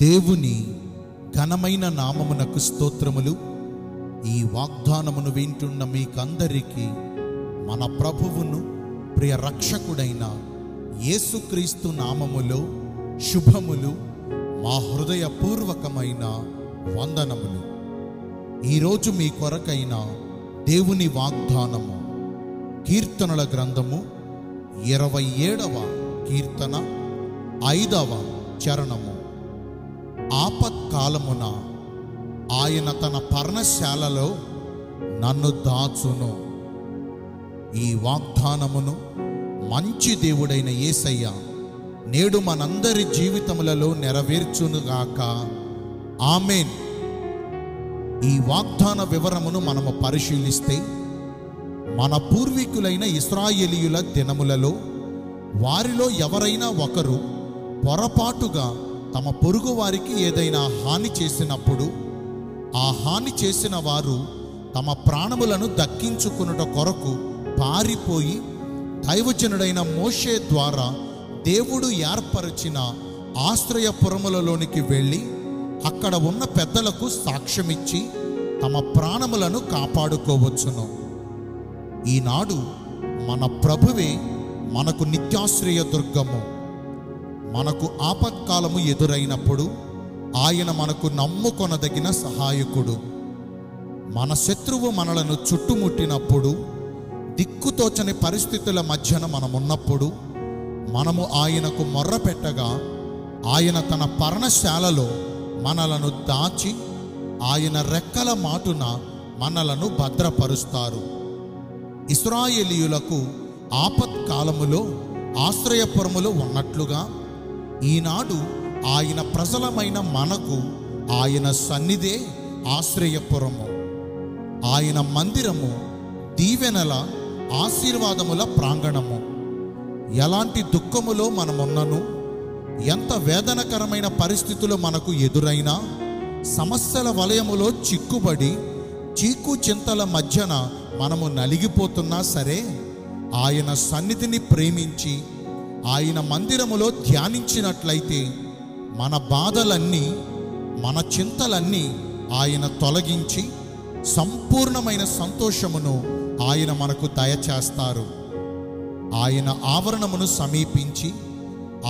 దేవుని ఘనమైన నామమునకు స్తోత్రములు. ఈ వాగ్దానమును వింటున్న మీకందరికీ మన ప్రభువును ప్రియ రక్షకుడైన యేసుక్రీస్తు నామములో శుభములు, మా హృదయపూర్వకమైన వందనములు. ఈరోజు మీ కొరకైన దేవుని వాగ్దానము కీర్తనల గ్రంథము 27వ కీర్తన 5వ చరణము. ఆపత్కాలమున ఆయన తన పర్ణశాలలో నన్ను దాచును. ఈ వాగ్దానమును మంచి దేవుడైన యేసయ్య నేడు మనందరి జీవితములలో నెరవేర్చునుగాక. ఆమేన్. ఈ వాగ్దాన వివరమును మనము పరిశీలిస్తే, మన పూర్వీకులైన ఇశ్రాయేలీయుల దినములలో వారిలో ఎవరైనా ఒకరు పొరపాటుగా తమ పొరుగు వారికి ఏదైనా హాని చేసినప్పుడు, ఆ హాని చేసిన వారు తమ ప్రాణములను దక్కించుకొనుట కొరకు పారిపోయి దైవజనుడైన మోషే ద్వారా దేవుడు ఏర్పరిచిన ఆశ్రయపురములలోనికి వెళ్ళి అక్కడ ఉన్న పెద్దలకు సాక్ష్యమిచ్చి తమ ప్రాణములను కాపాడుకోవచ్చును. ఈనాడు మన ప్రభువే మనకు నిత్యాశ్రయ దుర్గము. మనకు ఆపత్కాలము ఎదురైనప్పుడు ఆయన మనకు నమ్ముకొనదగిన సహాయకుడు. మన శత్రువు మనలను చుట్టుముట్టినప్పుడు, దిక్కుతోచని పరిస్థితుల మధ్యన మనమున్నప్పుడు మనము ఆయనకు మొర్రపెట్టగా ఆయన తన పర్ణశాలలో మనలను దాచి ఆయన రెక్కల మాటున మనలను భద్రపరుస్తారు. ఇశ్రాయేలీయులకు ఆపత్కాలములో ఆశ్రయపురములు ఉన్నట్లుగా ఈనాడు ఆయన ప్రజలమైన మనకు ఆయన సన్నిధే ఆశ్రయపురము. ఆయన మందిరము దీవెనల ఆశీర్వాదముల ప్రాంగణము. ఎలాంటి దుఃఖములో మనమున్నను, ఎంత వేదనకరమైన పరిస్థితులు మనకు ఎదురైనా, సమస్యల వలయములో చిక్కుబడి చీకు చింతల మధ్యన మనము నలిగిపోతున్నా సరే, ఆయన సన్నిధిని ప్రేమించి ఆయన మందిరములో ధ్యానించినట్లయితే మన బాధలన్నీ, మన చింతలన్నీ ఆయన తొలగించి సంపూర్ణమైన సంతోషమును ఆయన మనకు దయచేస్తారు. ఆయన ఆవరణమును సమీపించి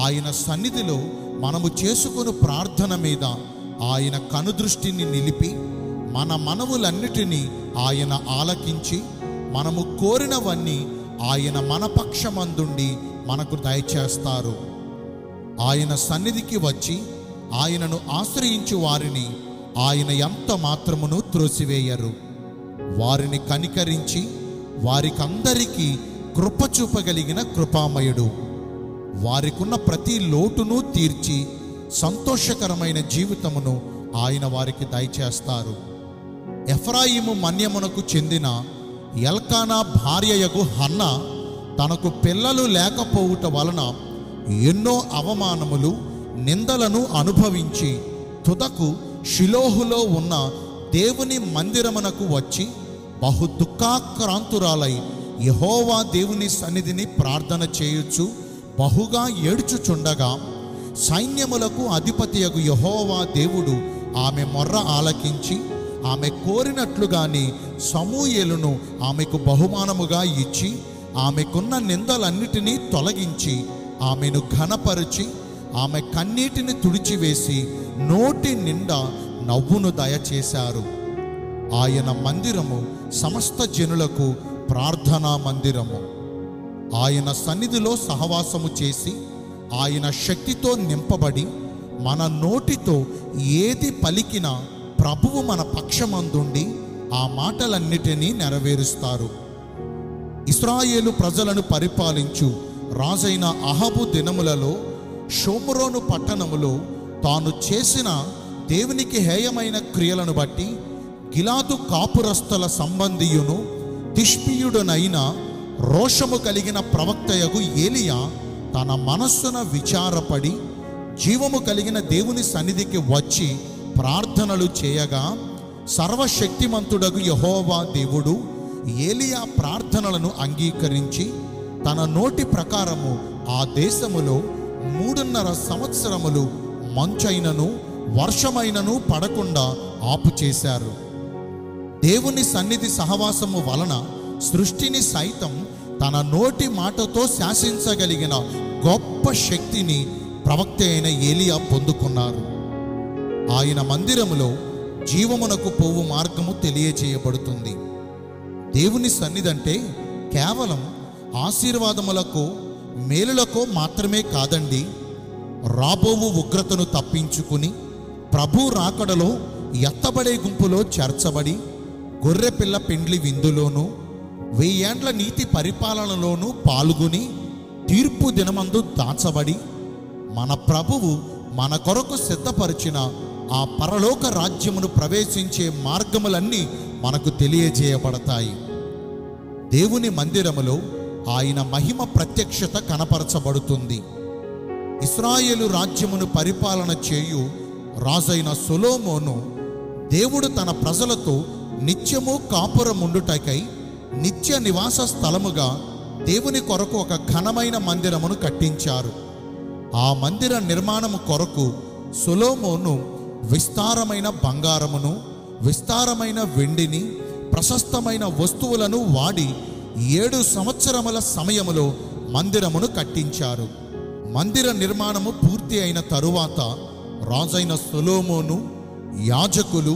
ఆయన సన్నిధిలో మనము చేసుకొను ప్రార్థన మీద ఆయన కనుదృష్టిని నిలిపి మన మనవులన్నిటినీ ఆయన ఆలకించి మనము కోరినవన్నీ ఆయన మన పక్షమందుండి మనకు దయచేస్తారు. ఆయన సన్నిధికి వచ్చి ఆయనను ఆశ్రయించు వారిని ఆయన ఎంత మాత్రమును త్రోసివేయరు. వారిని కనికరించి వారికందరికీ కృప చూపగలిగిన కృపామయుడు. వారికున్న ప్రతి లోటును తీర్చి సంతోషకరమైన జీవితమును ఆయన వారికి దయచేస్తారు. ఎఫ్రాయిము మన్యమునకు చెందిన ఎల్కానా భార్యయగు హన్నా తనకు పిల్లలు లేకపోవుట వలన ఎన్నో అవమానములు, నిందలను అనుభవించి తుదకు షిలోహులో ఉన్న దేవుని మందిరమునకు వచ్చి బహు దుఃఖాక్రాంతురాలై యెహోవా దేవుని సన్నిధిని ప్రార్థన చేయుచు బహుగా ఏడ్చుచుండగా, సైన్యములకు అధిపతియగు యెహోవా దేవుడు ఆమె మొర్ర ఆలకించి ఆమె కోరినట్లుగానే సమూయేలును ఆమెకు బహుమానముగా ఇచ్చి ఆమెకున్న నిందలన్నిటినీ తొలగించి ఆమెను ఘనపరిచి ఆమె కన్నీటిని తుడిచివేసి నోటి నిండా నవ్వును దయచేశారు. ఆయన మందిరము సమస్త జనులకు ప్రార్థనా మందిరము. ఆయన సన్నిధిలో సహవాసము చేసి ఆయన శక్తితో నింపబడి మన నోటితో ఏది పలికినా ప్రభువు మన పక్షమందుండి ఆ మాటలన్నిటినీ నెరవేరుస్తారు. ఇశ్రాయేలు ప్రజలను పరిపాలించు రాజైన అహాబు దినములలో షోమ్రోను పట్టణములో తాను చేసిన దేవునికి హేయమైన క్రియలను బట్టి గిలాదు కాపురస్తుల సంబంధియును తిష్బీయుడనైన రోషము కలిగిన ప్రవక్తయగు ఏలియా తన మనస్సున విచారపడి జీవము కలిగిన దేవుని సన్నిధికి వచ్చి ప్రార్థనలు చేయగా, సర్వశక్తిమంతుడగు యెహోవా దేవుడు ఏలియా ప్రార్థనలను అంగీకరించి తన నోటి ప్రకారము ఆ దేశములో 3.5 సంవత్సరములు మంచైనను వర్షమైనను పడకుండా ఆపు చేశారు. దేవుని సన్నిధి సహవాసము వలన సృష్టిని సైతం తన నోటి మాటతో శాసించగలిగిన గొప్ప శక్తిని ప్రవక్త అయిన ఏలియా పొందుకున్నారు. ఆయన మందిరములో జీవమునకు పోవు మార్గము తెలియజేయబడుతుంది. దేవుని సన్నిధి అంటే కేవలం ఆశీర్వాదములకు మేలులకు మాత్రమే కాదండి. రాబోవు ఉగ్రతను తప్పించుకుని ప్రభు రాకడలో ఎత్తబడే గుంపులో చేర్చబడి గొర్రెపిల్ల పెండ్లి విందులోను 1000 ఏండ్ల నీతి పరిపాలనలోనూ పాల్గొని తీర్పు దినమందు దాచబడి మన ప్రభువు మన కొరకు సిద్ధపరిచిన ఆ పరలోక రాజ్యమును ప్రవేశించే మార్గములన్నీ మనకు తెలియజేయబడతాయి. దేవుని మందిరములో ఆయన మహిమ ప్రత్యక్షత కనపరచబడుతుంది. ఇశ్రాయేలు రాజ్యమును పరిపాలన చేయు రాజైన సొలొమోను దేవుడు తన ప్రజలతో నిత్యము కాపురముండుటకై నిత్య నివాస స్థలముగా దేవుని కొరకు ఒక ఘనమైన మందిరమును కట్టించారు. ఆ మందిర నిర్మాణము కొరకు సొలొమోను విస్తారమైన బంగారమును, విస్తారమైన వెండిని, ప్రశస్తమైన వస్తువులను వాడి 7 సంవత్సరముల సమయములో మందిరమును కట్టించారు. మందిర నిర్మాణము పూర్తి అయిన తరువాత రాజైన సొలొమోను, యాజకులు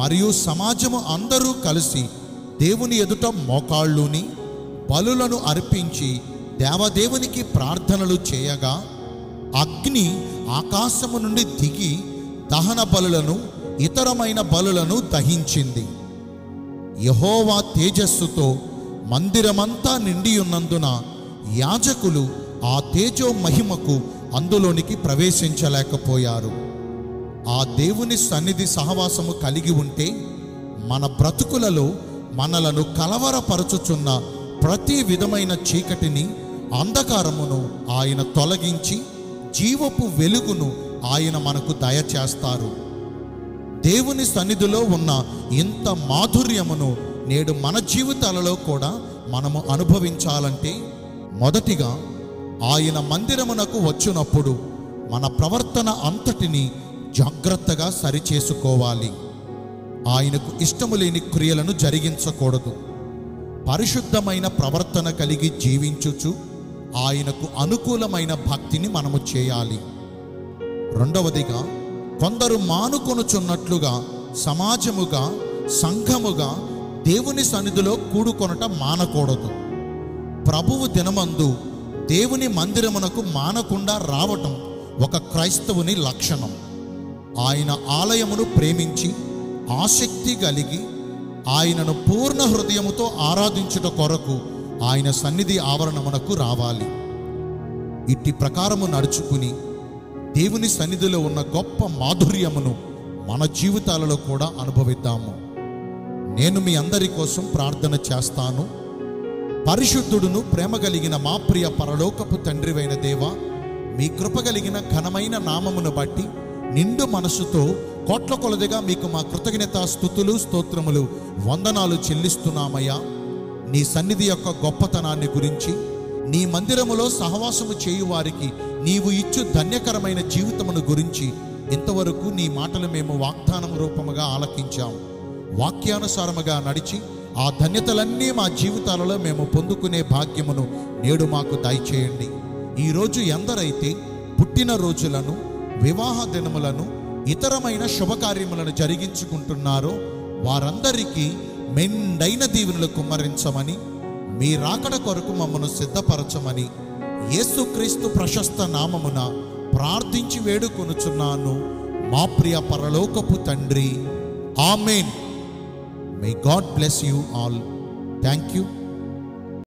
మరియు సమాజము అందరూ కలిసి దేవుని ఎదుట మోకాళ్ళుని బలులను అర్పించి దేవదేవునికి ప్రార్థనలు చేయగా అగ్ని ఆకాశము నుండి దిగి దహన బలులను, ఇతరమైన బలులను దహించింది. యెహోవా తేజస్సుతో మందిరమంతా నిండి ఉన్నందున యాజకులు ఆ తేజో మహిమకు అందులోనికి ప్రవేశించలేకపోయారు. ఆ దేవుని సన్నిధి సహవాసము కలిగి ఉంటే మన బ్రతుకులలో మనలను కలవరపరచుచున్న ప్రతి విధమైన చీకటిని, అంధకారమును ఆయన తొలగించి జీవపు వెలుగును ఆయన మనకు దయచేస్తారు. దేవుని సన్నిధిలో ఉన్న ఇంత మాధుర్యమును నేడు మన జీవితాలలో కూడా మనము అనుభవించాలంటే మొదటిగా ఆయన మందిరమునకు వచ్చినప్పుడు మన ప్రవర్తన అంతటిని జాగ్రత్తగా సరిచేసుకోవాలి. ఆయనకు ఇష్టము లేని క్రియలను జరిగించకూడదు. పరిశుద్ధమైన ప్రవర్తన కలిగి జీవించుచు ఆయనకు అనుకూలమైన భక్తిని మనము చేయాలి. రెండవదిగా కొందరు మానుకొనుచున్నట్లుగా సమాజముగా, సంఘముగా దేవుని సన్నిధిలో కూడుకొనట మానకూడదు. ప్రభువు దినమందు దేవుని మందిరమునకు మానకుండా రావటం ఒక క్రైస్తవుని లక్షణం. ఆయన ఆలయమును ప్రేమించి ఆసక్తి కలిగి ఆయనను పూర్ణ హృదయముతో ఆరాధించుట కొరకు ఆయన సన్నిధి ఆవరణమునకు రావాలి. ఇట్టి ప్రకారము నడుచుకుని దేవుని సన్నిధిలో ఉన్న గొప్ప మాధుర్యమును మన జీవితాలలో కూడా అనుభవిద్దాము. నేను మీ అందరి కోసం ప్రార్థన చేస్తాను. పరిశుద్ధుడును ప్రేమ కలిగిన మా ప్రియ పరలోకపు తండ్రివైన దేవా, మీ కృప కలిగిన ఘనమైన నామమును బట్టి నిండు మనసుతో కోట్ల కొలదిగా మీకు మా కృతజ్ఞత స్తుతులు, స్తోత్రములు, వందనాలు చెల్లిస్తున్నామయ్యా. నీ సన్నిధి యొక్క గొప్పతనాన్ని గురించి, నీ మందిరములో సహవాసము చేయువారికి నీవు ఇచ్చు ధన్యకరమైన జీవితమును గురించి ఇంతవరకు నీ మాటలు మేము వాగ్దానం రూపముగా ఆలకించాము. వాక్యానుసారముగా నడిచి ఆ ధన్యతలన్నీ మా జీవితాలలో మేము పొందుకునే భాగ్యమును నేడు మాకు దయచేయండి. ఈరోజు ఎందరైతే పుట్టిన రోజులను, వివాహ దినములను, ఇతరమైన శుభకార్యములను జరిగించుకుంటున్నారో వారందరికీ మెండైన దీవెనలు కుమ్మరించమని, మీ రాకడ కొరకు మమ్మను సిద్ధపరచమని యేసుక్రీస్తు ప్రశస్త నామమున ప్రార్థించి వేడుకొనుచున్నాను మా ప్రియ పరలోకపు తండ్రి. ఆమేన్. May God bless you all. Thank you.